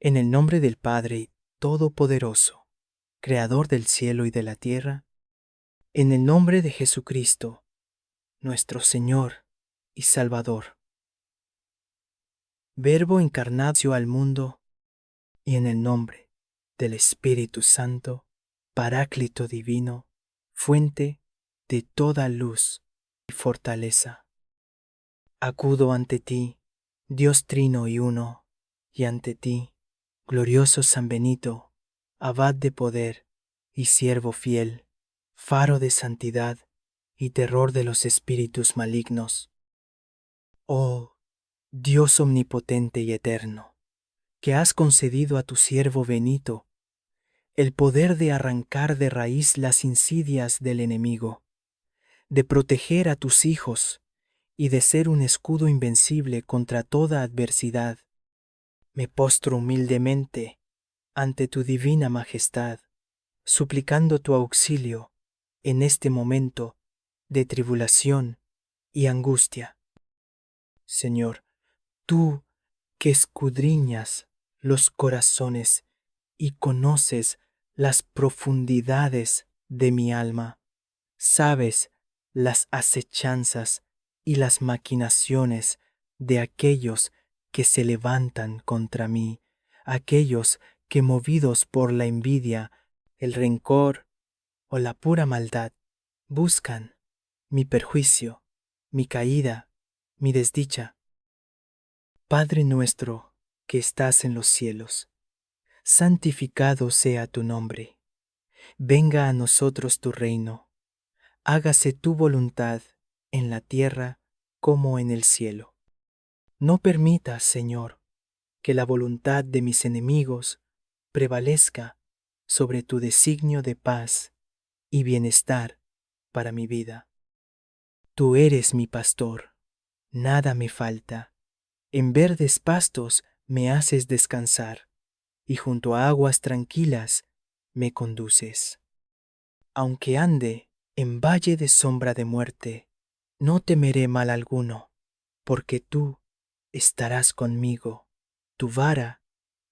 En el nombre del Padre Todopoderoso, Creador del cielo y de la tierra, en el nombre de Jesucristo, nuestro Señor y Salvador, Verbo encarnado al mundo, y en el nombre del Espíritu Santo, Paráclito divino, fuente de toda luz y fortaleza. Acudo ante ti, Dios trino y uno, y ante ti, glorioso San Benito, abad de poder y siervo fiel, faro de santidad y terror de los espíritus malignos. Oh, Dios omnipotente y eterno, que has concedido a tu siervo Benito el poder de arrancar de raíz las insidias del enemigo, de proteger a tus hijos y de ser un escudo invencible contra toda adversidad, me postro humildemente ante tu divina majestad, suplicando tu auxilio en este momento de tribulación y angustia. Señor, tú que escudriñas los corazones y conoces las profundidades de mi alma, sabes las acechanzas y las maquinaciones de aquellos que se levantan contra mí, aquellos que movidos por la envidia, el rencor o la pura maldad, buscan mi perjuicio, mi caída, mi desdicha. Padre nuestro que estás en los cielos, santificado sea tu nombre. Venga a nosotros tu reino. Hágase tu voluntad en la tierra como en el cielo. No permitas, Señor, que la voluntad de mis enemigos prevalezca sobre tu designio de paz y bienestar para mi vida. Tú eres mi pastor, nada me falta. En verdes pastos me haces descansar, y junto a aguas tranquilas me conduces. Aunque ande en valle de sombra de muerte, no temeré mal alguno, porque tú estarás conmigo, tu vara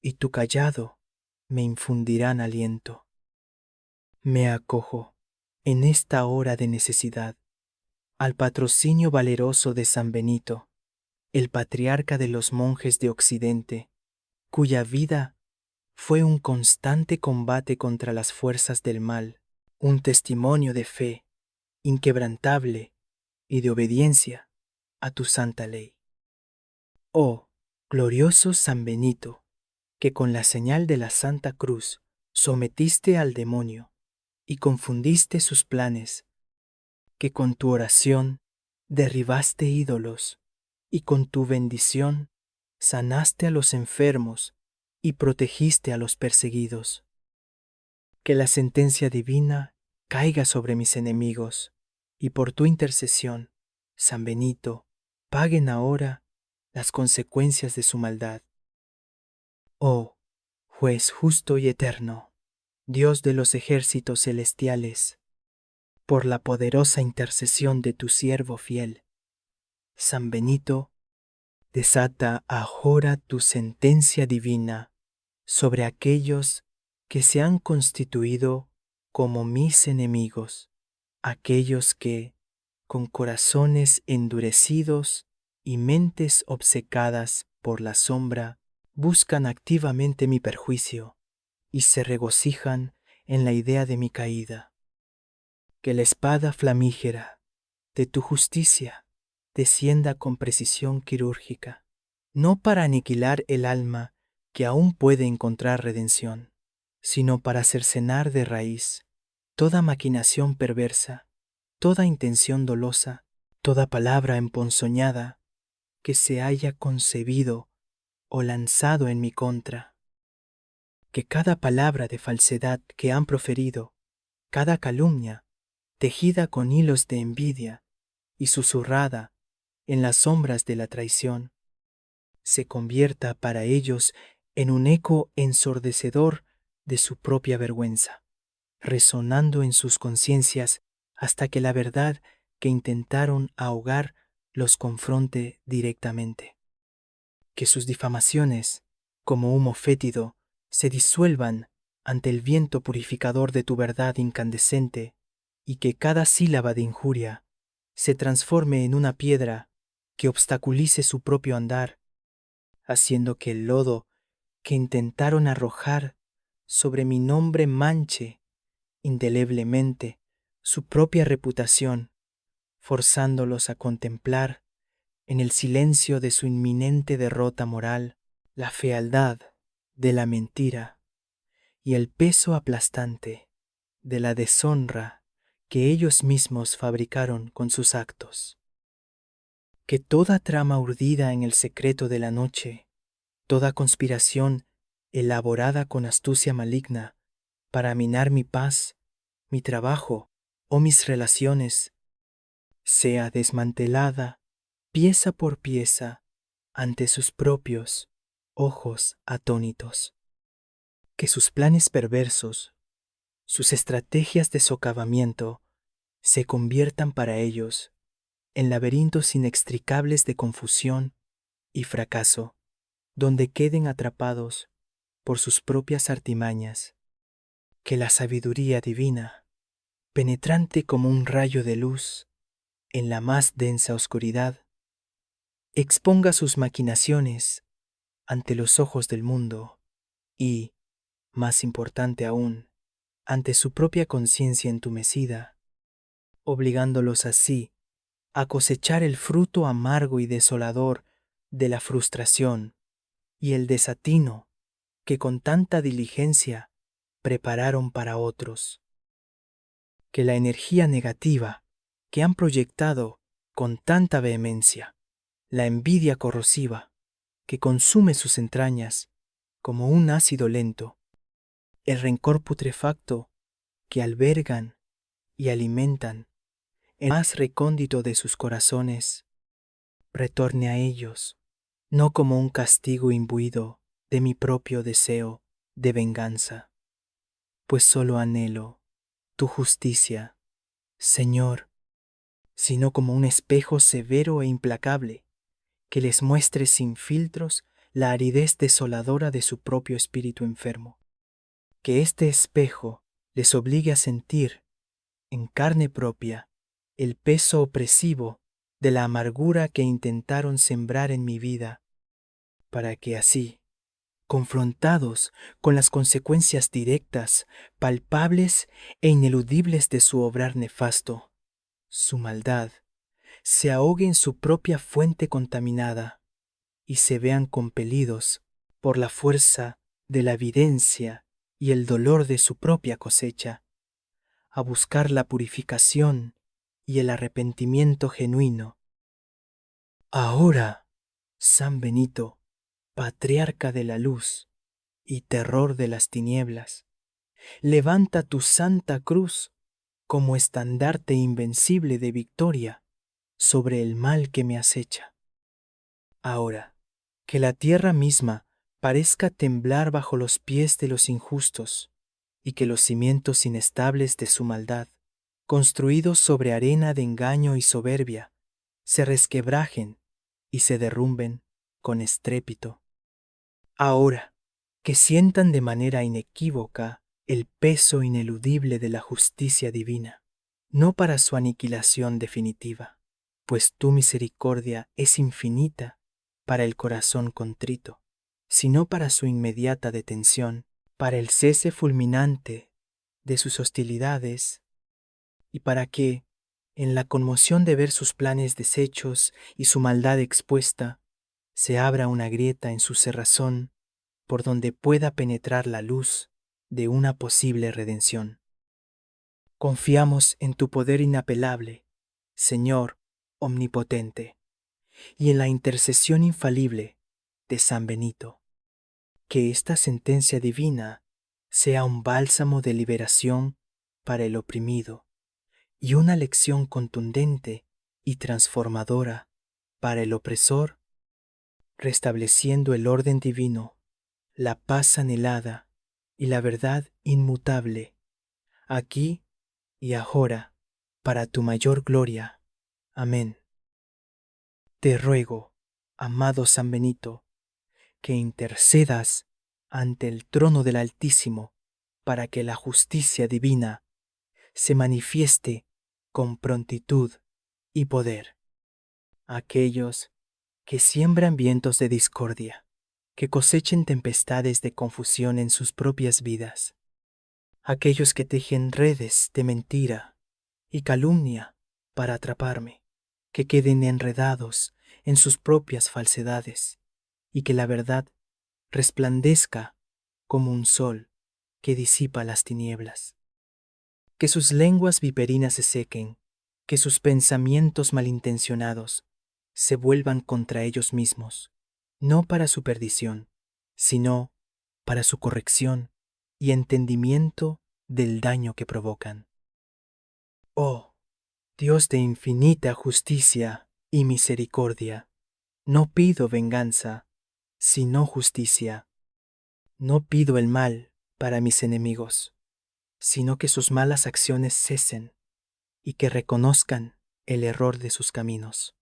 y tu cayado me infundirán aliento. Me acojo, en esta hora de necesidad, al patrocinio valeroso de San Benito, el patriarca de los monjes de Occidente, cuya vida fue un constante combate contra las fuerzas del mal, un testimonio de fe inquebrantable y de obediencia a tu santa ley. Oh, glorioso San Benito, que con la señal de la Santa Cruz sometiste al demonio y confundiste sus planes, que con tu oración derribaste ídolos y con tu bendición sanaste a los enfermos y protegiste a los perseguidos. Que la sentencia divina caiga sobre mis enemigos, y por tu intercesión, San Benito, paguen ahora las consecuencias de su maldad. Oh, juez justo y eterno, Dios de los ejércitos celestiales, por la poderosa intercesión de tu siervo fiel, San Benito, desata ahora tu sentencia divina sobre aquellos que se han constituido como mis enemigos, aquellos que, con corazones endurecidos y mentes obcecadas por la sombra, buscan activamente mi perjuicio y se regocijan en la idea de mi caída. Que la espada flamígera de tu justicia descienda con precisión quirúrgica, no para aniquilar el alma que aún puede encontrar redención, sino para cercenar de raíz toda maquinación perversa, toda intención dolosa, toda palabra emponzoñada que se haya concebido o lanzado en mi contra. Que cada palabra de falsedad que han proferido, cada calumnia, tejida con hilos de envidia y susurrada en las sombras de la traición, se convierta para ellos en un eco ensordecedor de su propia vergüenza, resonando en sus conciencias hasta que la verdad que intentaron ahogar los confronte directamente. Que sus difamaciones, como humo fétido, se disuelvan ante el viento purificador de tu verdad incandescente, y que cada sílaba de injuria se transforme en una piedra que obstaculice su propio andar, haciendo que el lodo que intentaron arrojar sobre mi nombre manche indeleblemente su propia reputación, forzándolos a contemplar, en el silencio de su inminente derrota moral, la fealdad de la mentira y el peso aplastante de la deshonra que ellos mismos fabricaron con sus actos. Que toda trama urdida en el secreto de la noche, toda conspiración elaborada con astucia maligna para minar mi paz, mi trabajo o mis relaciones, sea desmantelada pieza por pieza ante sus propios ojos atónitos. Que sus planes perversos, sus estrategias de socavamiento, se conviertan para ellos en laberintos inextricables de confusión y fracaso, donde queden atrapados por sus propias artimañas. Que la sabiduría divina, penetrante como un rayo de luz en la más densa oscuridad, exponga sus maquinaciones ante los ojos del mundo y, más importante aún, ante su propia conciencia entumecida, obligándolos así a cosechar el fruto amargo y desolador de la frustración y el desatino que con tanta diligencia prepararon para otros. Que la energía negativa que han proyectado con tanta vehemencia, la envidia corrosiva que consume sus entrañas como un ácido lento, el rencor putrefacto que albergan y alimentan en el más recóndito de sus corazones, retorne a ellos, no como un castigo imbuido de mi propio deseo de venganza, pues solo anhelo tu justicia, Señor, sino como un espejo severo e implacable que les muestre sin filtros la aridez desoladora de su propio espíritu enfermo. Que este espejo les obligue a sentir en carne propia el peso opresivo de la amargura que intentaron sembrar en mi vida, para que así, confrontados con las consecuencias directas, palpables e ineludibles de su obrar nefasto, su maldad, se ahogue en su propia fuente contaminada y se vean compelidos por la fuerza de la evidencia y el dolor de su propia cosecha a buscar la purificación y el arrepentimiento genuino. Ahora, San Benito, patriarca de la luz y terror de las tinieblas, levanta tu santa cruz como estandarte invencible de victoria sobre el mal que me acecha. Ahora, que la tierra misma parezca temblar bajo los pies de los injustos, y que los cimientos inestables de su maldad, construidos sobre arena de engaño y soberbia, se resquebrajen y se derrumben con estrépito. Ahora, que sientan de manera inequívoca el peso ineludible de la justicia divina, no para su aniquilación definitiva, pues tu misericordia es infinita para el corazón contrito, sino para su inmediata detención, para el cese fulminante de sus hostilidades, y para que, en la conmoción de ver sus planes deshechos y su maldad expuesta, se abra una grieta en su cerrazón por donde pueda penetrar la luz de una posible redención. Confiamos en tu poder inapelable, Señor omnipotente, y en la intercesión infalible de San Benito. Que esta sentencia divina sea un bálsamo de liberación para el oprimido y una lección contundente y transformadora para el opresor, restableciendo el orden divino, la paz anhelada y la verdad inmutable, aquí y ahora, para tu mayor gloria. Amén. Te ruego, amado San Benito, que intercedas ante el trono del Altísimo para que la justicia divina se manifieste con prontitud y poder. Aquellos que siembran vientos de discordia, que cosechen tempestades de confusión en sus propias vidas. Aquellos que tejen redes de mentira y calumnia para atraparme, que queden enredados en sus propias falsedades, y que la verdad resplandezca como un sol que disipa las tinieblas. Que sus lenguas viperinas se sequen, que sus pensamientos malintencionados se vuelvan contra ellos mismos, no para su perdición, sino para su corrección y entendimiento del daño que provocan. Oh, Dios de infinita justicia y misericordia, no pido venganza, sino justicia. No pido el mal para mis enemigos, sino que sus malas acciones cesen y que reconozcan el error de sus caminos.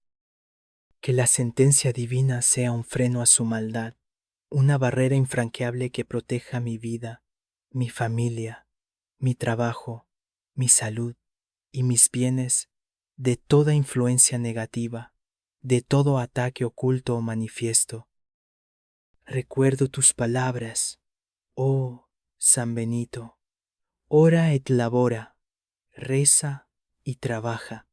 Que la sentencia divina sea un freno a su maldad, una barrera infranqueable que proteja mi vida, mi familia, mi trabajo, mi salud y mis bienes de toda influencia negativa, de todo ataque oculto o manifiesto. Recuerdo tus palabras, oh San Benito, ora et labora, reza y trabaja.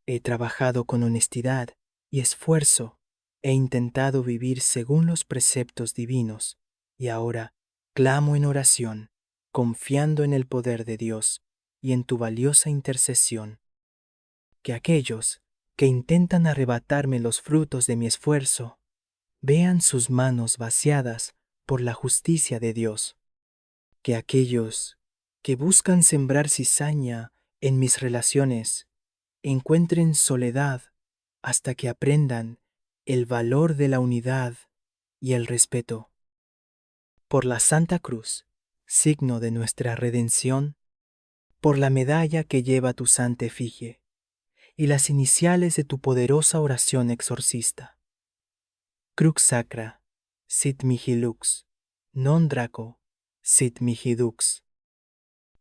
He trabajado con honestidad y esfuerzo, he intentado vivir según los preceptos divinos, y ahora clamo en oración, confiando en el poder de Dios y en tu valiosa intercesión. Que aquellos que intentan arrebatarme los frutos de mi esfuerzo, vean sus manos vaciadas por la justicia de Dios. Que aquellos que buscan sembrar cizaña en mis relaciones, encuentren soledad hasta que aprendan el valor de la unidad y el respeto. Por la Santa Cruz, signo de nuestra redención, por la medalla que lleva tu santa efigie y las iniciales de tu poderosa oración exorcista. Crux sacra, sit mihi lux, non draco, sit mihi dux.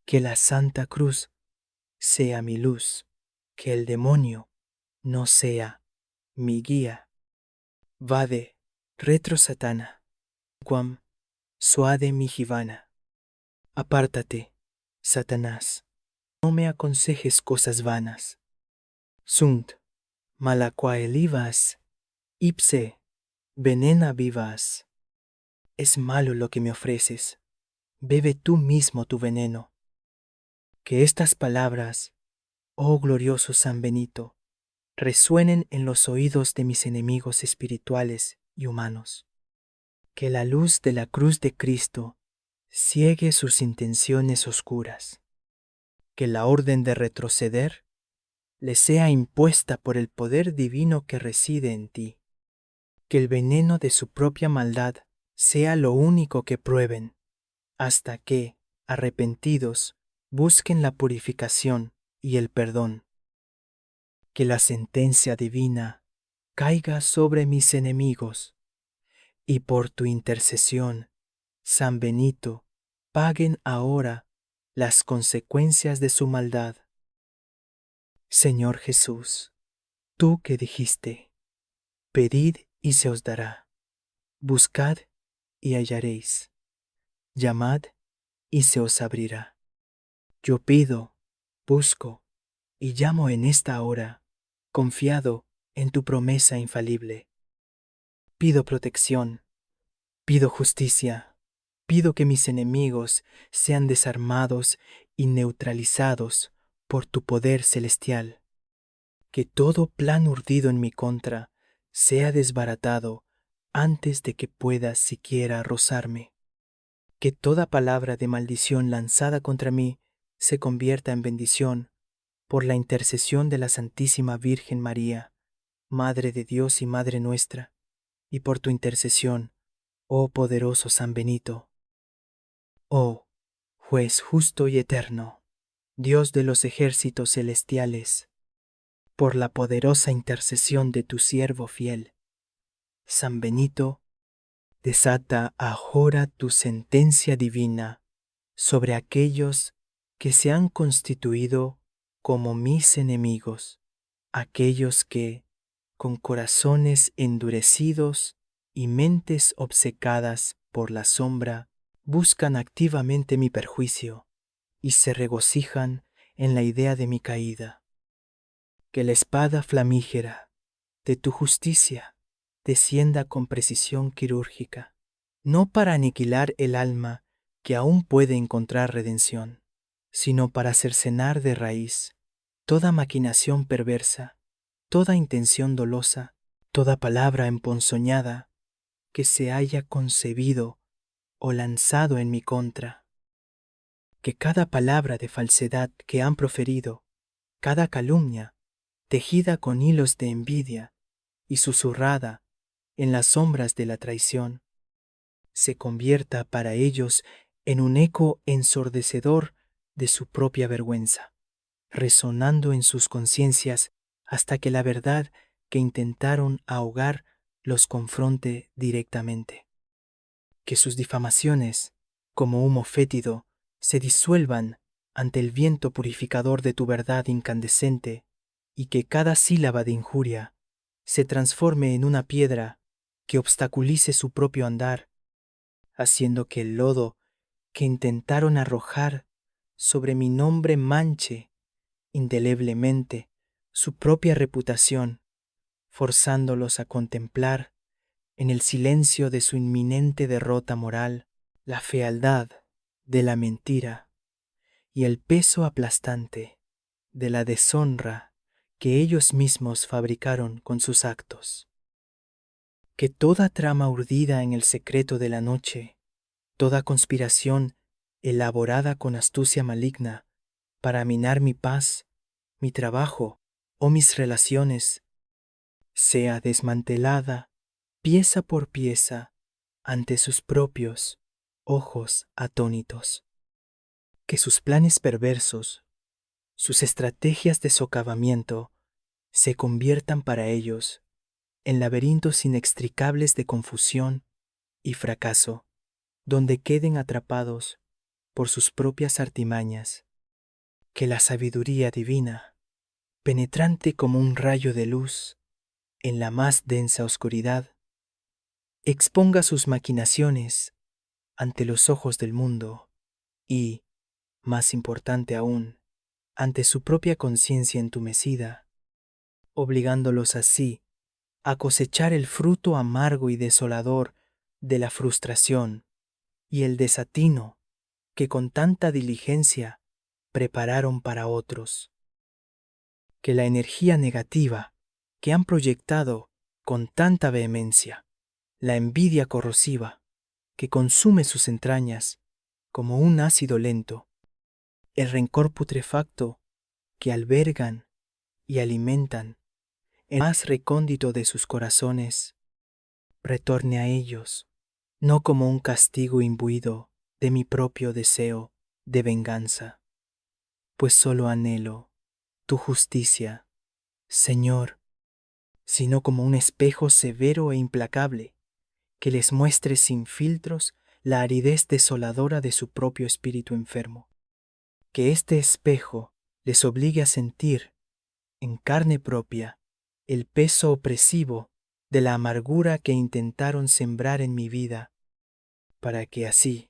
Que la Santa Cruz sea mi luz, que el demonio no sea mi guía. Vade, retro satana, quam suade mihi vana. Apártate, Satanás, no me aconsejes cosas vanas. Sunt malaquaelivas, ipse venena vivas. Es malo lo que me ofreces, bebe tú mismo tu veneno. Que estas palabras, oh glorioso San Benito, resuenen en los oídos de mis enemigos espirituales y humanos. Que la luz de la cruz de Cristo ciegue sus intenciones oscuras. Que la orden de retroceder le sea impuesta por el poder divino que reside en ti. Que el veneno de su propia maldad sea lo único que prueben, hasta que, arrepentidos, busquen la purificación y el perdón. Que la sentencia divina caiga sobre mis enemigos, y por tu intercesión, San Benito, paguen ahora las consecuencias de su maldad. Señor Jesús, tú que dijiste, pedid y se os dará, buscad y hallaréis, llamad y se os abrirá. Yo pido, busco y llamo en esta hora, confiado en tu promesa infalible. Pido protección, pido justicia, pido que mis enemigos sean desarmados y neutralizados por tu poder celestial. Que todo plan urdido en mi contra sea desbaratado antes de que puedas siquiera rozarme. Que toda palabra de maldición lanzada contra mí se convierta en bendición por la intercesión de la Santísima Virgen María, Madre de Dios y Madre nuestra, y por tu intercesión, oh poderoso San Benito. Oh, Juez justo y eterno, Dios de los ejércitos celestiales, por la poderosa intercesión de tu siervo fiel, San Benito, Desata ahora tu sentencia divina sobre aquellos que se han constituido como mis enemigos, aquellos que, con corazones endurecidos y mentes obcecadas por la sombra, buscan activamente mi perjuicio y se regocijan en la idea de mi caída. Que la espada flamígera de tu justicia descienda con precisión quirúrgica, no para aniquilar el alma que aún puede encontrar redención, sino para cercenar de raíz toda maquinación perversa, toda intención dolosa, toda palabra emponzoñada que se haya concebido o lanzado en mi contra. Que cada palabra de falsedad que han proferido, cada calumnia, tejida con hilos de envidia y susurrada en las sombras de la traición, se convierta para ellos en un eco ensordecedor de su propia vergüenza, resonando en sus conciencias hasta que la verdad que intentaron ahogar los confronte directamente. Que sus difamaciones, como humo fétido, se disuelvan ante el viento purificador de tu verdad incandescente, y que cada sílaba de injuria se transforme en una piedra que obstaculice su propio andar, haciendo que el lodo que intentaron arrojar sobre mi nombre manche indeleblemente su propia reputación, forzándolos a contemplar, en el silencio de su inminente derrota moral, la fealdad de la mentira y el peso aplastante de la deshonra que ellos mismos fabricaron con sus actos. Que toda trama urdida en el secreto de la noche, toda conspiración elaborada con astucia maligna para minar mi paz, mi trabajo o mis relaciones, sea desmantelada pieza por pieza ante sus propios ojos atónitos. Que sus planes perversos, sus estrategias de socavamiento, se conviertan para ellos en laberintos inextricables de confusión y fracaso, donde queden atrapados por sus propias artimañas. Que la sabiduría divina, penetrante como un rayo de luz en la más densa oscuridad, exponga sus maquinaciones ante los ojos del mundo y, más importante aún, ante su propia conciencia entumecida, obligándolos así a cosechar el fruto amargo y desolador de la frustración y el desatino que con tanta diligencia prepararon para otros. Que la energía negativa que han proyectado con tanta vehemencia, la envidia corrosiva que consume sus entrañas como un ácido lento, el rencor putrefacto que albergan y alimentan en el más recóndito de sus corazones, retorne a ellos, no como un castigo imbuido de mi propio deseo de venganza, pues solo anhelo tu justicia, Señor, sino como un espejo severo e implacable que les muestre sin filtros la aridez desoladora de su propio espíritu enfermo. Que este espejo les obligue a sentir, en carne propia, el peso opresivo de la amargura que intentaron sembrar en mi vida, para que así,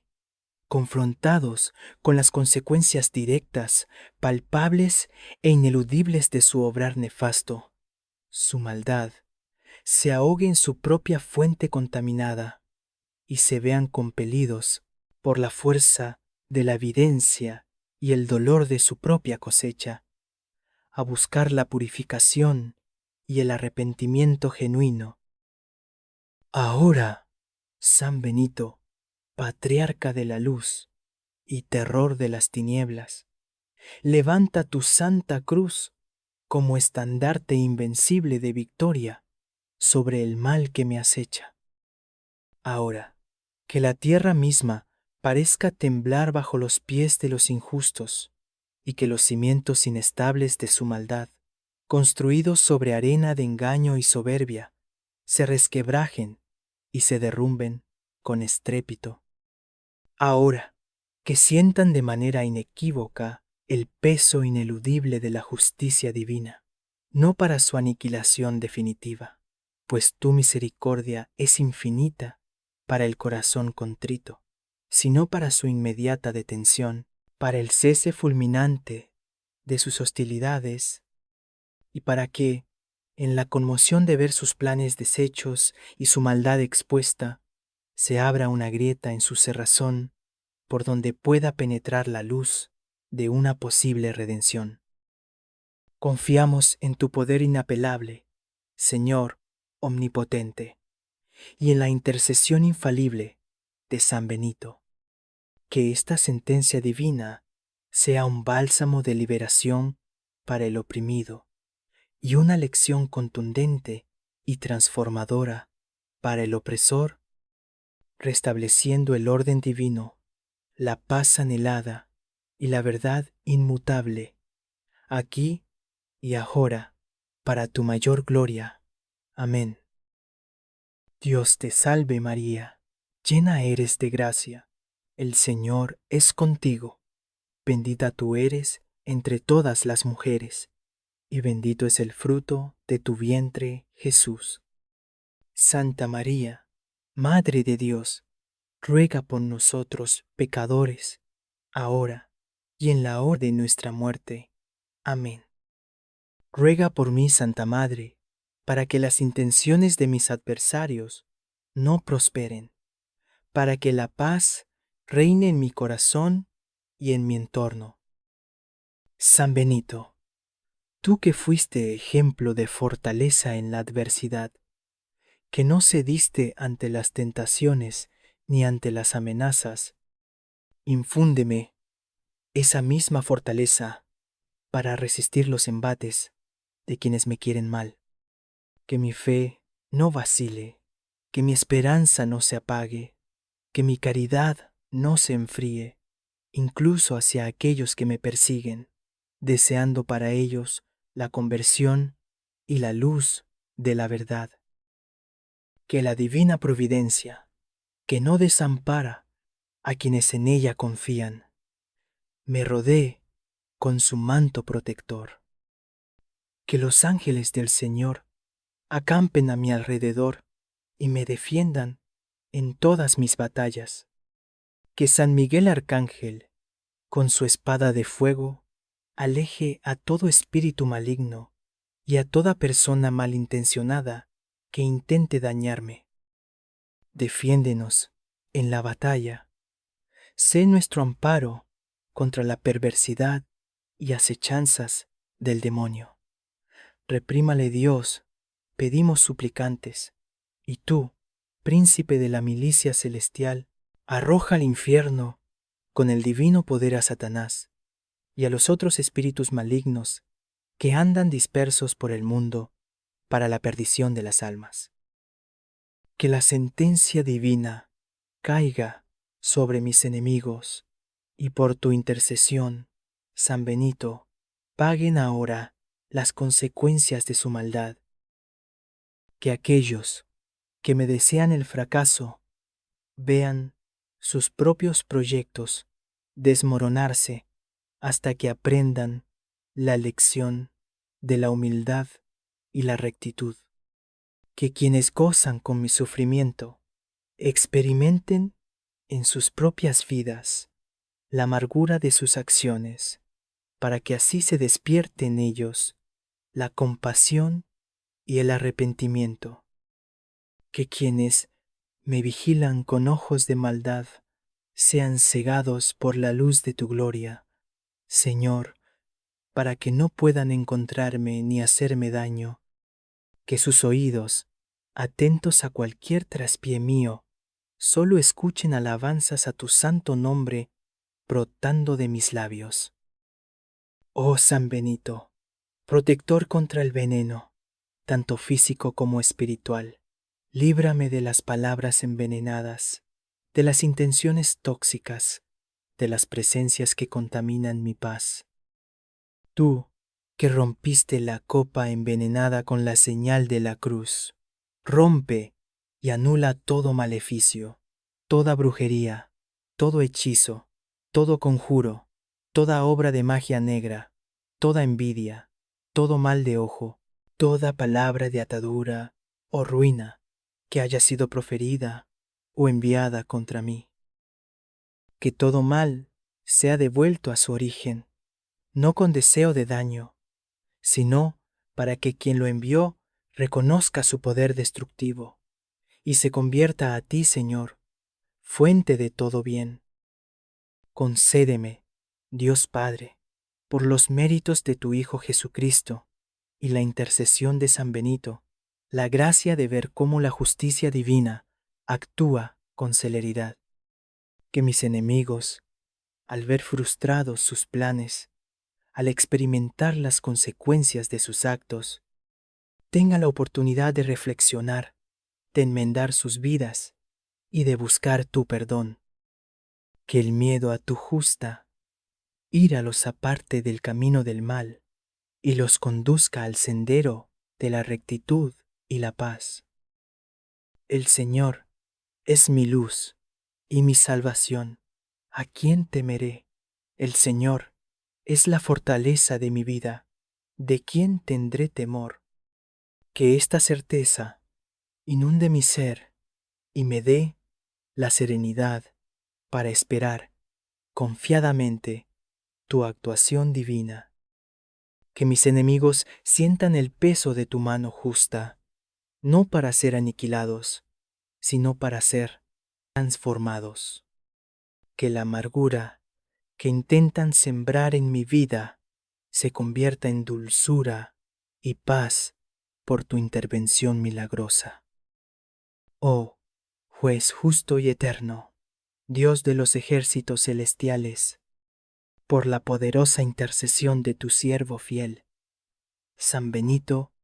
confrontados con las consecuencias directas, palpables e ineludibles de su obrar nefasto, su maldad, se ahogue en su propia fuente contaminada y se vean compelidos por la fuerza de la evidencia y el dolor de su propia cosecha a buscar la purificación y el arrepentimiento genuino. Ahora, San Benito, patriarca de la luz y terror de las tinieblas, levanta tu santa cruz como estandarte invencible de victoria sobre el mal que me acecha. Ahora, que la tierra misma parezca temblar bajo los pies de los injustos, y que los cimientos inestables de su maldad, construidos sobre arena de engaño y soberbia, se resquebrajen y se derrumben con estrépito. Ahora, que sientan de manera inequívoca el peso ineludible de la justicia divina, no para su aniquilación definitiva, pues tu misericordia es infinita para el corazón contrito, sino para su inmediata detención, para el cese fulminante de sus hostilidades, y para que, en la conmoción de ver sus planes deshechos y su maldad expuesta, se abra una grieta en su cerrazón por donde pueda penetrar la luz de una posible redención. Confiamos en tu poder inapelable, Señor omnipotente, y en la intercesión infalible de San Benito. Que esta sentencia divina sea un bálsamo de liberación para el oprimido y una lección contundente y transformadora para el opresor, restableciendo el orden divino, la paz anhelada y la verdad inmutable, aquí y ahora, para tu mayor gloria. Amén. Dios te salve María, llena eres de gracia, el Señor es contigo, bendita tú eres entre todas las mujeres, y bendito es el fruto de tu vientre, Jesús. Santa María, Madre de Dios, ruega por nosotros pecadores, ahora y en la hora de nuestra muerte. Amén. Ruega por mí, Santa Madre, para que las intenciones de mis adversarios no prosperen, para que la paz reine en mi corazón y en mi entorno. San Benito, tú que fuiste ejemplo de fortaleza en la adversidad, que no cediste ante las tentaciones ni ante las amenazas, infúndeme esa misma fortaleza para resistir los embates de quienes me quieren mal. Que mi fe no vacile, que mi esperanza no se apague, que mi caridad no se enfríe, incluso hacia aquellos que me persiguen, deseando para ellos la conversión y la luz de la verdad. Que la divina providencia, que no desampara a quienes en ella confían, me rodee con su manto protector. Que los ángeles del Señor acampen a mi alrededor y me defiendan en todas mis batallas. Que San Miguel Arcángel, con su espada de fuego, aleje a todo espíritu maligno y a toda persona malintencionada que intente dañarme. Defiéndenos en la batalla. Sé nuestro amparo contra la perversidad y acechanzas del demonio. Reprímale Dios, pedimos suplicantes, y tú, príncipe de la milicia celestial, arroja al infierno con el divino poder a Satanás y a los otros espíritus malignos que andan dispersos por el mundo para la perdición de las almas. Que la sentencia divina caiga sobre mis enemigos y por tu intercesión, San Benito, paguen ahora las consecuencias de su maldad. Que aquellos que me desean el fracaso vean sus propios proyectos desmoronarse hasta que aprendan la lección de la humildad y la rectitud. Que quienes gozan con mi sufrimiento experimenten en sus propias vidas la amargura de sus acciones, para que así se despierte en ellos la compasión y el arrepentimiento. Que quienes me vigilan con ojos de maldad sean cegados por la luz de tu gloria, Señor, para que no puedan encontrarme ni hacerme daño. Que sus oídos, atentos a cualquier traspié mío, solo escuchen alabanzas a tu santo nombre brotando de mis labios. Oh San Benito, protector contra el veneno, tanto físico como espiritual, líbrame de las palabras envenenadas, de las intenciones tóxicas, de las presencias que contaminan mi paz. Tú, que rompiste la copa envenenada con la señal de la cruz, rompe y anula todo maleficio, toda brujería, todo hechizo, todo conjuro, toda obra de magia negra, toda envidia, todo mal de ojo, toda palabra de atadura o ruina que haya sido proferida o enviada contra mí. Que todo mal sea devuelto a su origen, no con deseo de daño, sino para que quien lo envió reconozca su poder destructivo y se convierta a ti, Señor, fuente de todo bien. Concédeme, Dios Padre, por los méritos de tu Hijo Jesucristo y la intercesión de San Benito, la gracia de ver cómo la justicia divina actúa con celeridad. Que mis enemigos, al ver frustrados sus planes, al experimentar las consecuencias de sus actos, tengan la oportunidad de reflexionar, de enmendar sus vidas y de buscar tu perdón. Que el miedo a tu justa ira los aparte del camino del mal y los conduzca al sendero de la rectitud y la paz. El Señor es mi luz y mi salvación. ¿A quién temeré? El Señor es la fortaleza de mi vida. ¿De quién tendré temor? Que esta certeza inunde mi ser y me dé la serenidad para esperar confiadamente tu actuación divina. Que mis enemigos sientan el peso de tu mano justa, no para ser aniquilados, sino para ser transformados. Que la amargura que intentan sembrar en mi vida se convierta en dulzura y paz por tu intervención milagrosa. Oh, juez justo y eterno, Dios de los ejércitos celestiales, por la poderosa intercesión de tu siervo fiel, San Benito,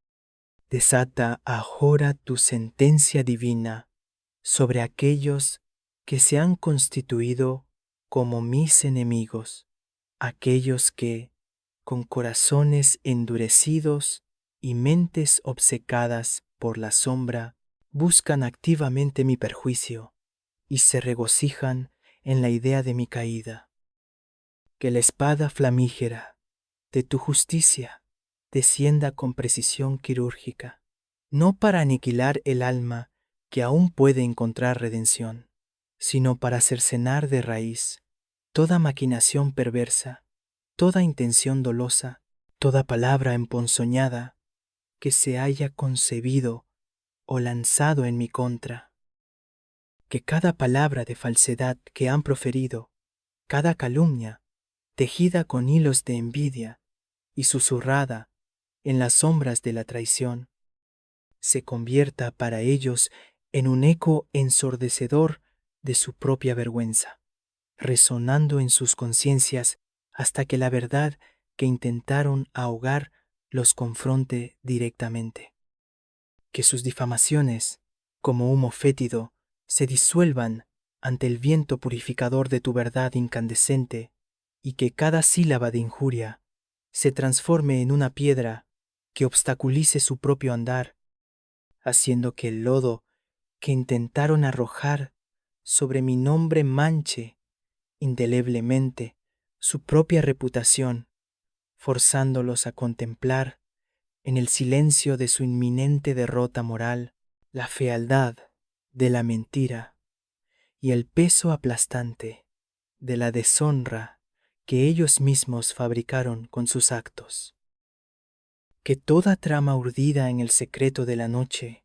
desata ahora tu sentencia divina sobre aquellos que se han constituido como mis enemigos, aquellos que, con corazones endurecidos y mentes obcecadas por la sombra, buscan activamente mi perjuicio y se regocijan en la idea de mi caída. Que la espada flamígera de tu justicia descienda con precisión quirúrgica, no para aniquilar el alma que aún puede encontrar redención, sino para cercenar de raíz toda maquinación perversa, toda intención dolosa, toda palabra emponzoñada que se haya concebido o lanzado en mi contra. Que cada palabra de falsedad que han proferido, cada calumnia, tejida con hilos de envidia y susurrada en las sombras de la traición, se convierta para ellos en un eco ensordecedor de su propia vergüenza, resonando en sus conciencias hasta que la verdad que intentaron ahogar los confronte directamente. Que sus difamaciones, como humo fétido, se disuelvan ante el viento purificador de tu verdad incandescente, y que cada sílaba de injuria se transforme en una piedra que obstaculice su propio andar, haciendo que el lodo que intentaron arrojar sobre mi nombre manche indeleblemente su propia reputación, forzándolos a contemplar, en el silencio de su inminente derrota moral, la fealdad de la mentira y el peso aplastante de la deshonra que ellos mismos fabricaron con sus actos. Que toda trama urdida en el secreto de la noche,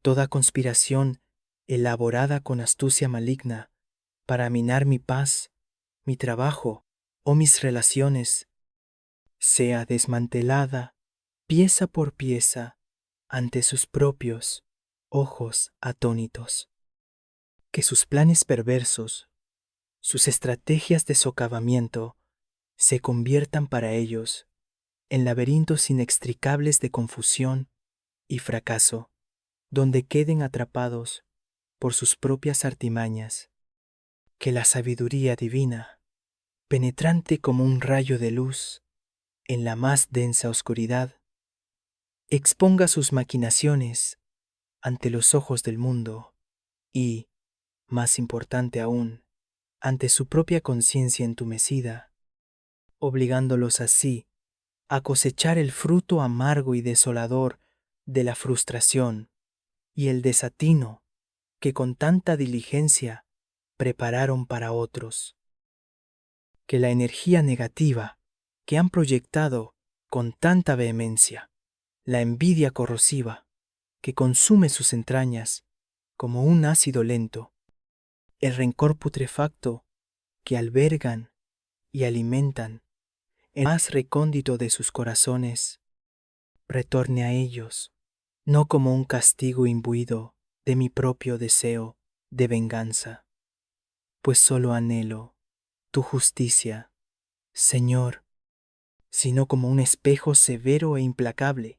toda conspiración elaborada con astucia maligna para minar mi paz, mi trabajo o mis relaciones, sea desmantelada pieza por pieza ante sus propios ojos atónitos. Que sus planes perversos, sus estrategias de socavamiento, se conviertan para ellos en laberintos inextricables de confusión y fracaso, donde queden atrapados por sus propias artimañas. Que la sabiduría divina, penetrante como un rayo de luz en la más densa oscuridad, exponga sus maquinaciones ante los ojos del mundo y, Más importante aún, ante su propia conciencia entumecida, obligándolos así a cosechar el fruto amargo y desolador de la frustración y el desatino que con tanta diligencia prepararon para otros. Que la energía negativa que han proyectado con tanta vehemencia, la envidia corrosiva que consume sus entrañas como un ácido lento, el rencor putrefacto que albergan y alimentan en el más recóndito de sus corazones, retorne a ellos, no como un castigo imbuido de mi propio deseo de venganza, pues solo anhelo tu justicia, Señor, sino como un espejo severo e implacable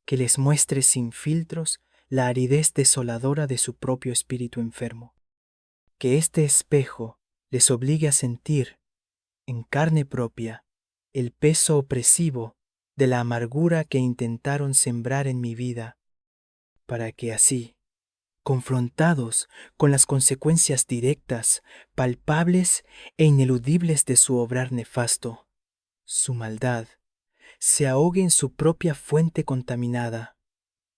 que les muestre sin filtros la aridez desoladora de su propio espíritu enfermo. Que este espejo les obligue a sentir en carne propia el peso opresivo de la amargura que intentaron sembrar en mi vida, para que así, confrontados con las consecuencias directas, palpables e ineludibles de su obrar nefasto, su maldad, se ahogue en su propia fuente contaminada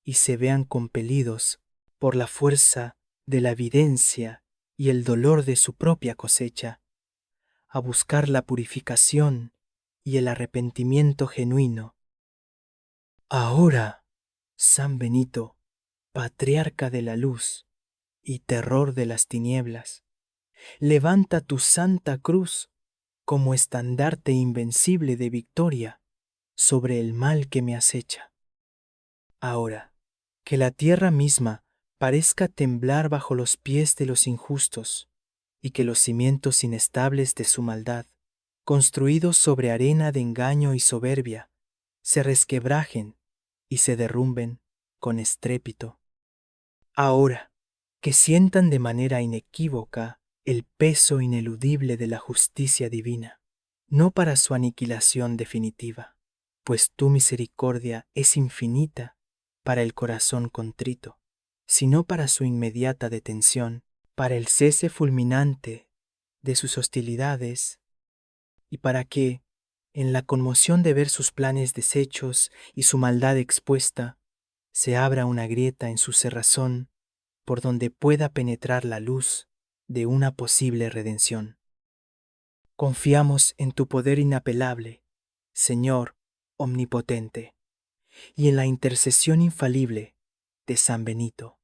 y se vean compelidos por la fuerza de la evidencia y el dolor de su propia cosecha a buscar la purificación y el arrepentimiento genuino. Ahora, San Benito, patriarca de la luz y terror de las tinieblas, levanta tu santa cruz como estandarte invencible de victoria sobre el mal que me acecha. Ahora, que la tierra misma parezca temblar bajo los pies de los injustos, y que los cimientos inestables de su maldad, construidos sobre arena de engaño y soberbia, se resquebrajen y se derrumben con estrépito. Ahora, que sientan de manera inequívoca el peso ineludible de la justicia divina, no para su aniquilación definitiva, pues tu misericordia es infinita para el corazón contrito, sino para su inmediata detención, para el cese fulminante de sus hostilidades, y para que, en la conmoción de ver sus planes deshechos y su maldad expuesta, se abra una grieta en su cerrazón por donde pueda penetrar la luz de una posible redención. Confiamos en tu poder inapelable, Señor omnipotente, y en la intercesión infalible de San Benito.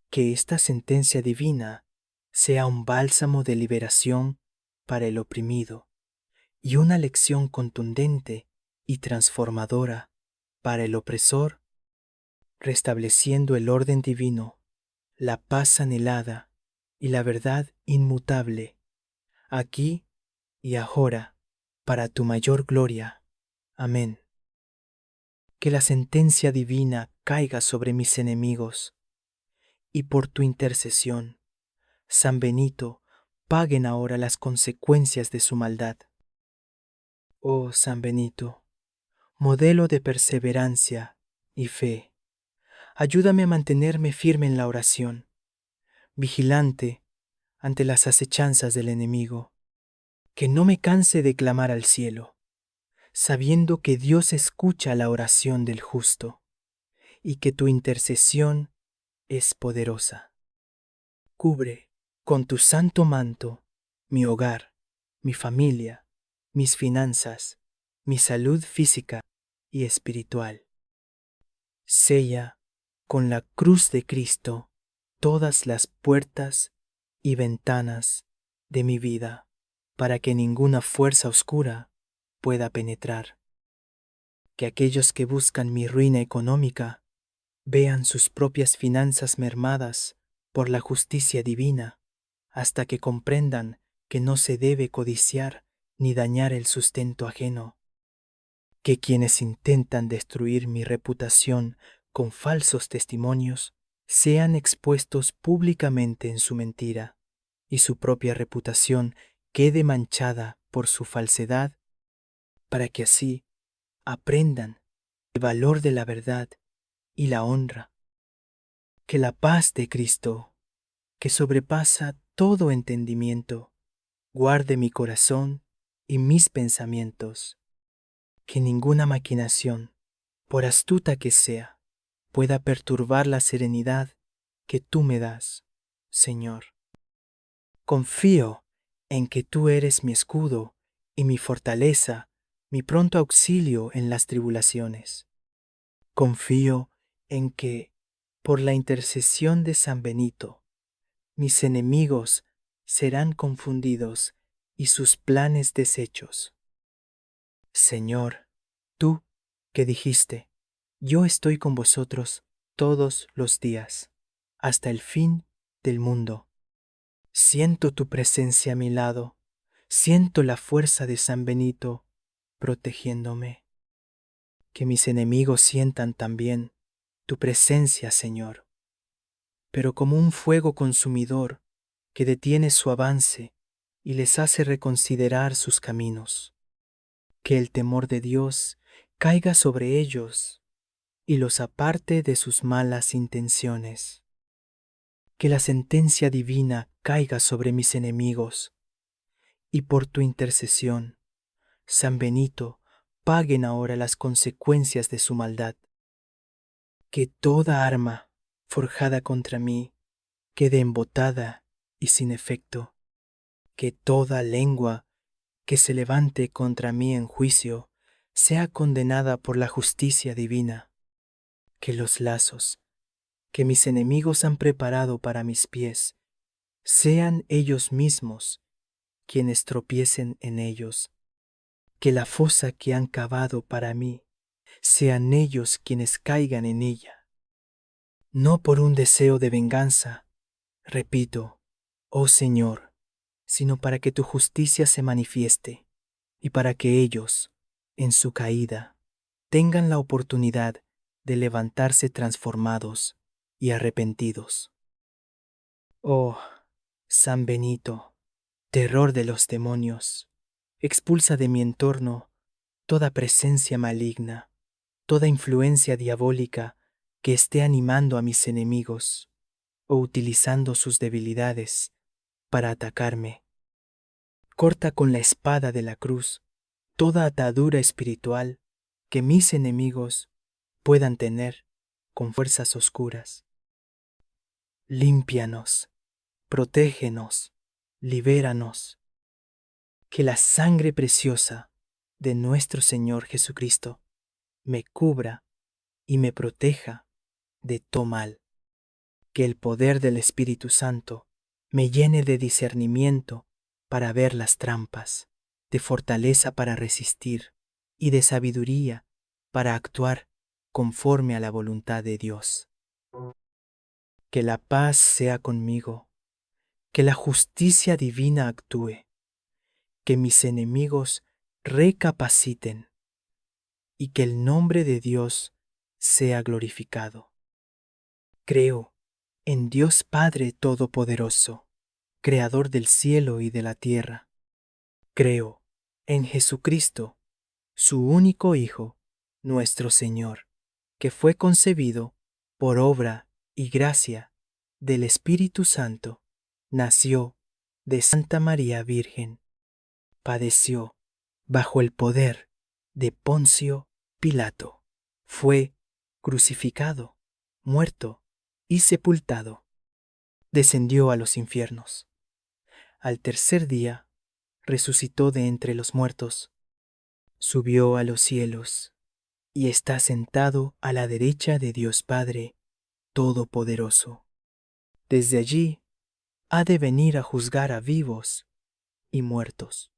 Que esta sentencia divina sea un bálsamo de liberación para el oprimido y una lección contundente y transformadora para el opresor, restableciendo el orden divino, la paz anhelada y la verdad inmutable, aquí y ahora, para tu mayor gloria. Amén. Que la sentencia divina caiga sobre mis enemigos, y por tu intercesión, San Benito, paguen ahora las consecuencias de su maldad. Oh San Benito, modelo de perseverancia y fe, ayúdame a mantenerme firme en la oración, vigilante ante las acechanzas del enemigo, que no me canse de clamar al cielo, sabiendo que Dios escucha la oración del justo y que tu intercesión es poderosa. Cubre con tu santo manto mi hogar, mi familia, mis finanzas, mi salud física y espiritual. Sella con la cruz de Cristo todas las puertas y ventanas de mi vida, para que ninguna fuerza oscura pueda penetrar. Que aquellos que buscan mi ruina económica vean sus propias finanzas mermadas por la justicia divina, hasta que comprendan que no se debe codiciar ni dañar el sustento ajeno. Que quienes intentan destruir mi reputación con falsos testimonios sean expuestos públicamente en su mentira, y su propia reputación quede manchada por su falsedad, para que así aprendan el valor de la verdad y la honra. Que la paz de Cristo, que sobrepasa todo entendimiento, guarde mi corazón y mis pensamientos, que ninguna maquinación, por astuta que sea, pueda perturbar la serenidad que tú me das, Señor. Confío en que tú eres mi escudo y mi fortaleza, mi pronto auxilio en las tribulaciones. Confío en que, por la intercesión de San Benito, mis enemigos serán confundidos y sus planes deshechos. Señor, tú que dijiste, yo estoy con vosotros todos los días, hasta el fin del mundo. Siento tu presencia a mi lado, siento la fuerza de San Benito protegiéndome. Que mis enemigos sientan también tu presencia, Señor, pero como un fuego consumidor que detiene su avance y les hace reconsiderar sus caminos. Que el temor de Dios caiga sobre ellos y los aparte de sus malas intenciones. Que la sentencia divina caiga sobre mis enemigos y por tu intercesión, San Benito, paguen ahora las consecuencias de su maldad. Que toda arma forjada contra mí quede embotada y sin efecto. Que toda lengua que se levante contra mí en juicio sea condenada por la justicia divina. Que los lazos que mis enemigos han preparado para mis pies sean ellos mismos quienes tropiecen en ellos. Que la fosa que han cavado para mí sean ellos quienes caigan en ella. No por un deseo de venganza, repito, oh Señor, sino para que tu justicia se manifieste y para que ellos, en su caída, tengan la oportunidad de levantarse transformados y arrepentidos. Oh, San Benito, terror de los demonios, expulsa de mi entorno toda presencia maligna, toda influencia diabólica que esté animando a mis enemigos o utilizando sus debilidades para atacarme. Corta con la espada de la cruz toda atadura espiritual que mis enemigos puedan tener con fuerzas oscuras. Límpianos, protégenos, libéranos. Que la sangre preciosa de nuestro Señor Jesucristo me cubra y me proteja de todo mal. Que el poder del Espíritu Santo me llene de discernimiento para ver las trampas, de fortaleza para resistir y de sabiduría para actuar conforme a la voluntad de Dios. Que la paz sea conmigo, que la justicia divina actúe, que mis enemigos recapaciten y que el nombre de Dios sea glorificado. Creo en Dios Padre Todopoderoso, Creador del cielo y de la tierra. Creo en Jesucristo, su único Hijo, nuestro Señor, que fue concebido por obra y gracia del Espíritu Santo, nació de Santa María Virgen, padeció bajo el poder de Poncio Pilato, fue crucificado, muerto y sepultado, descendió a los infiernos. Al tercer día resucitó de entre los muertos, subió a los cielos y está sentado a la derecha de Dios Padre Todopoderoso. Desde allí ha de venir a juzgar a vivos y muertos.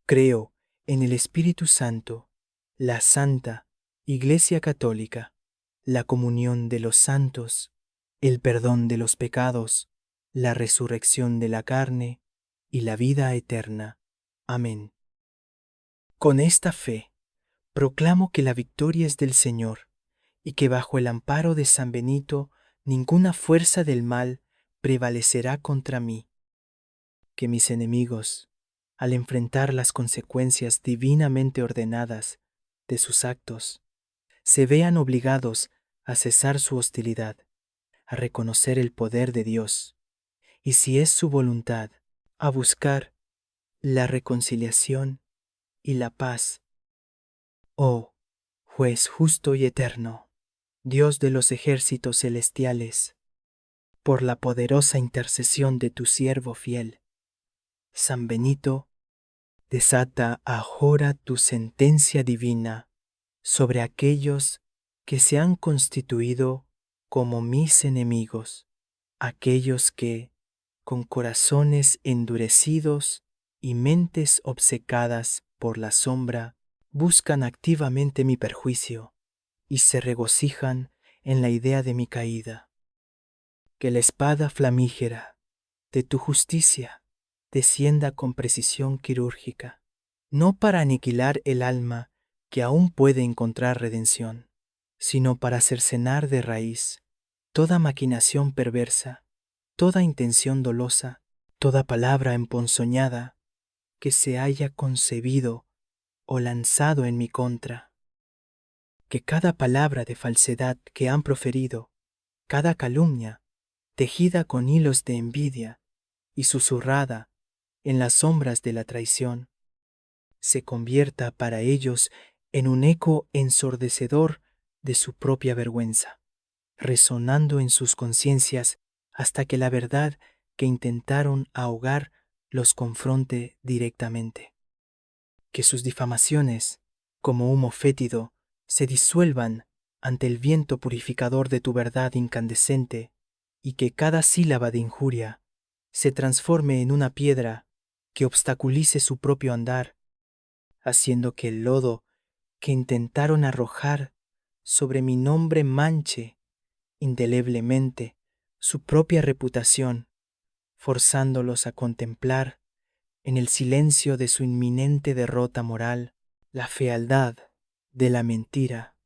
Creo en el Espíritu Santo, la Santa Iglesia Católica, la comunión de los santos, el perdón de los pecados, la resurrección de la carne y la vida eterna. Amén. Con esta fe, proclamo que la victoria es del Señor y que bajo el amparo de San Benito ninguna fuerza del mal prevalecerá contra mí. Que mis enemigos, al enfrentar las consecuencias divinamente ordenadas de sus actos, se vean obligados a cesar su hostilidad, a reconocer el poder de Dios y si es su voluntad, a buscar la reconciliación y la paz. Oh, juez justo y eterno, Dios de los ejércitos celestiales, por la poderosa intercesión de tu siervo fiel, San Benito, desata ahora tu sentencia divina sobre aquellos que se han constituido como mis enemigos, aquellos que, con corazones endurecidos y mentes obcecadas por la sombra, buscan activamente mi perjuicio y se regocijan en la idea de mi caída. Que la espada flamígera de tu justicia descienda con precisión quirúrgica, no para aniquilar el alma que aún puede encontrar redención, sino para cercenar de raíz toda maquinación perversa, toda intención dolosa, toda palabra emponzoñada que se haya concebido o lanzado en mi contra. Que cada palabra de falsedad que han proferido, cada calumnia, tejida con hilos de envidia y susurrada en las sombras de la traición, se convierta para ellos en un eco ensordecedor de su propia vergüenza, resonando en sus conciencias hasta que la verdad que intentaron ahogar los confronte directamente. Que sus difamaciones, como humo fétido, se disuelvan ante el viento purificador de tu verdad incandescente, y que cada sílaba de injuria se transforme en una piedra que obstaculice su propio andar, haciendo que el lodo que intentaron arrojar sobre mi nombre manche indeleblemente su propia reputación, forzándolos a contemplar, en el silencio de su inminente derrota moral, la fealdad de la mentira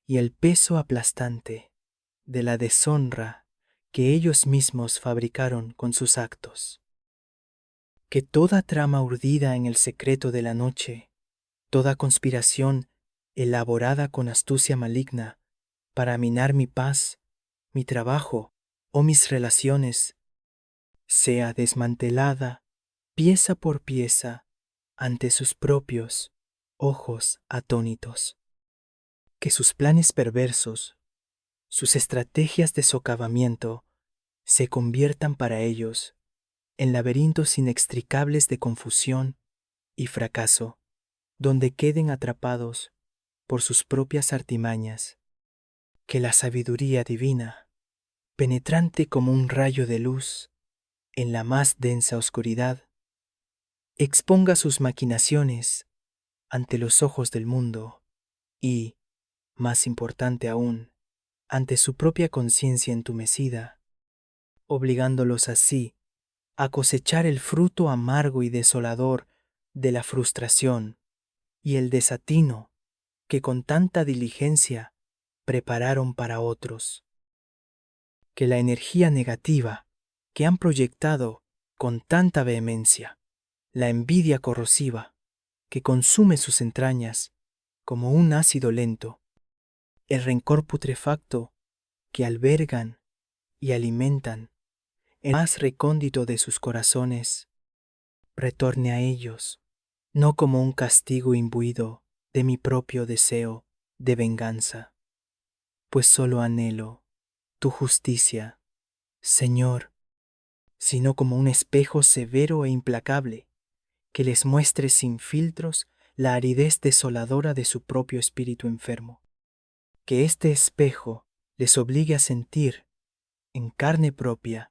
y el peso aplastante de la deshonra que ellos mismos fabricaron con sus actos. Que toda trama urdida en el secreto de la noche, toda conspiración elaborada con astucia maligna para minar mi paz, mi trabajo o mis relaciones, sea desmantelada pieza por pieza ante sus propios ojos atónitos. Que sus planes perversos, sus estrategias de socavamiento, se conviertan para ellos en laberintos inextricables de confusión y fracaso, donde queden atrapados por sus propias artimañas. Que la sabiduría divina, penetrante como un rayo de luz en la más densa oscuridad, exponga sus maquinaciones ante los ojos del mundo y, más importante aún, ante su propia conciencia entumecida, obligándolos así a cosechar el fruto amargo y desolador de la frustración y el desatino que con tanta diligencia prepararon para otros. Que la energía negativa que han proyectado con tanta vehemencia, la envidia corrosiva que consume sus entrañas como un ácido lento, el rencor putrefacto que albergan y alimentan el más recóndito de sus corazones, retorne a ellos, no como un castigo imbuido de mi propio deseo de venganza, pues solo anhelo tu justicia, Señor, sino como un espejo severo e implacable que les muestre sin filtros la aridez desoladora de su propio espíritu enfermo. Que este espejo les obligue a sentir, en carne propia,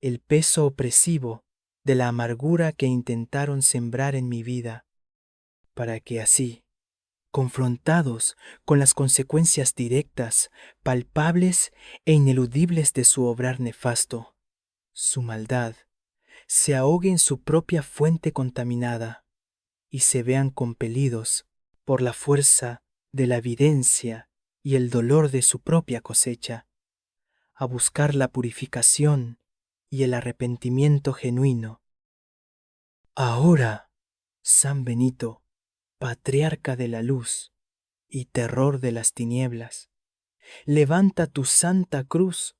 el peso opresivo de la amargura que intentaron sembrar en mi vida, para que así, confrontados con las consecuencias directas, palpables e ineludibles de su obrar nefasto, su maldad, se ahogue en su propia fuente contaminada y se vean compelidos por la fuerza de la evidencia y el dolor de su propia cosecha a buscar la purificación y el arrepentimiento genuino. Ahora, San Benito, patriarca de la luz y terror de las tinieblas, levanta tu santa cruz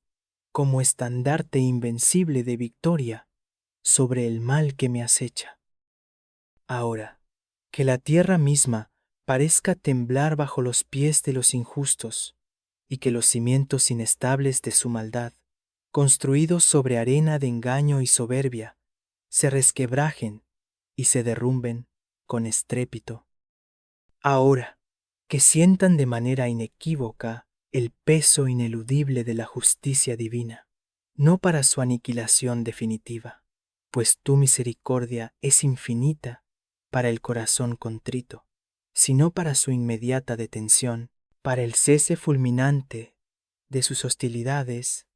como estandarte invencible de victoria sobre el mal que me acecha. Ahora, que la tierra misma parezca temblar bajo los pies de los injustos, y que los cimientos inestables de su maldad, construidos sobre arena de engaño y soberbia, se resquebrajen y se derrumben con estrépito. Ahora, que sientan de manera inequívoca el peso ineludible de la justicia divina, no para su aniquilación definitiva, pues tu misericordia es infinita para el corazón contrito, sino para su inmediata detención, para el cese fulminante de sus hostilidades,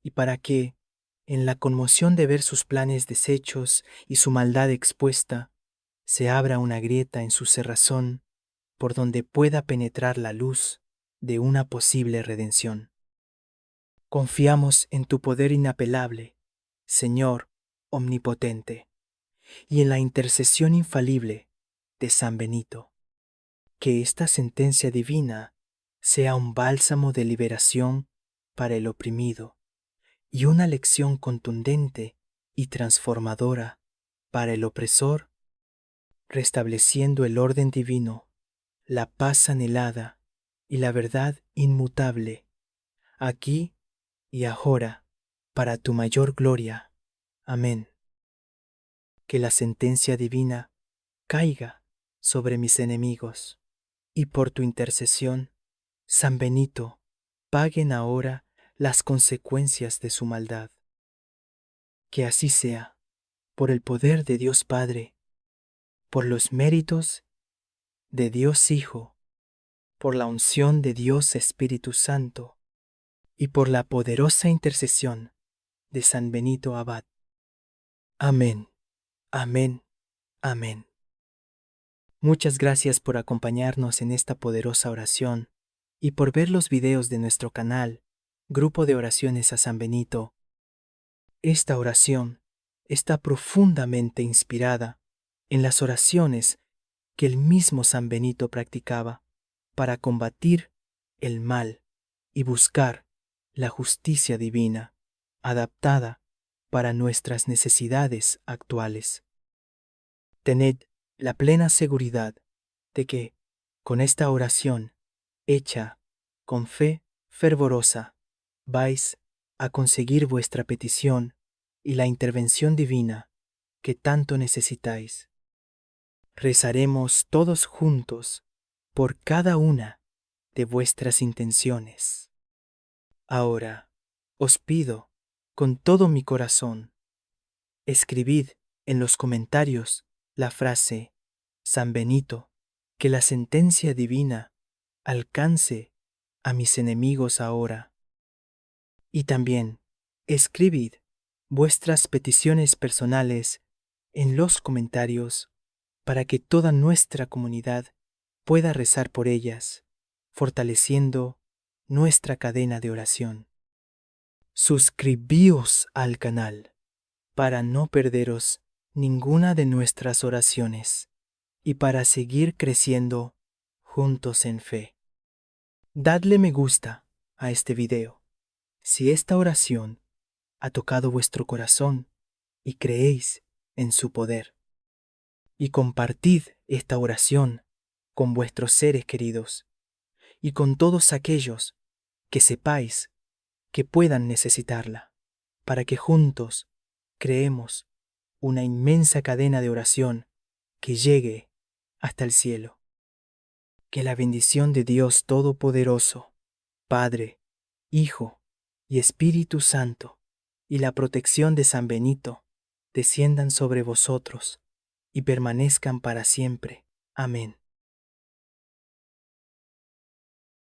y para que, en la conmoción de ver sus planes deshechos y su maldad expuesta, se abra una grieta en su cerrazón por donde pueda penetrar la luz de una posible redención. Confiamos en tu poder inapelable, Señor omnipotente, y en la intercesión infalible de San Benito. Que esta sentencia divina sea un bálsamo de liberación para el oprimido y una lección contundente y transformadora para el opresor, restableciendo el orden divino, la paz anhelada y la verdad inmutable, aquí y ahora, para tu mayor gloria. Amén. Que la sentencia divina caiga sobre mis enemigos, y por tu intercesión, San Benito, paguen ahora las consecuencias de su maldad. Que así sea, por el poder de Dios Padre, por los méritos de Dios Hijo, por la unción de Dios Espíritu Santo, y por la poderosa intercesión de San Benito Abad. Amén, amén, amén. Muchas gracias por acompañarnos en esta poderosa oración y por ver los videos de nuestro canal, Grupo de Oraciones a San Benito. Esta oración está profundamente inspirada en las oraciones que el mismo San Benito practicaba para combatir el mal y buscar la justicia divina, adaptada para nuestras necesidades actuales. Tened la plena seguridad de que, con esta oración, hecha con fe fervorosa, vais a conseguir vuestra petición y la intervención divina que tanto necesitáis. Rezaremos todos juntos por cada una de vuestras intenciones. Ahora, os pido, con todo mi corazón, escribid en los comentarios la frase San Benito, que la sentencia divina alcance a mis enemigos ahora. Y también escribid vuestras peticiones personales en los comentarios para que toda nuestra comunidad pueda rezar por ellas, fortaleciendo nuestra cadena de oración. Suscribíos al canal para no perderos ninguna de nuestras oraciones y para seguir creciendo juntos en fe. Dadle me gusta a este video si esta oración ha tocado vuestro corazón y creéis en su poder. Y compartid esta oración con vuestros seres queridos y con todos aquellos que sepáis que puedan necesitarla, para que juntos creemos una inmensa cadena de oración que llegue hasta el cielo. Que la bendición de Dios Todopoderoso, Padre, Hijo y Espíritu Santo, y la protección de San Benito desciendan sobre vosotros y permanezcan para siempre. Amén.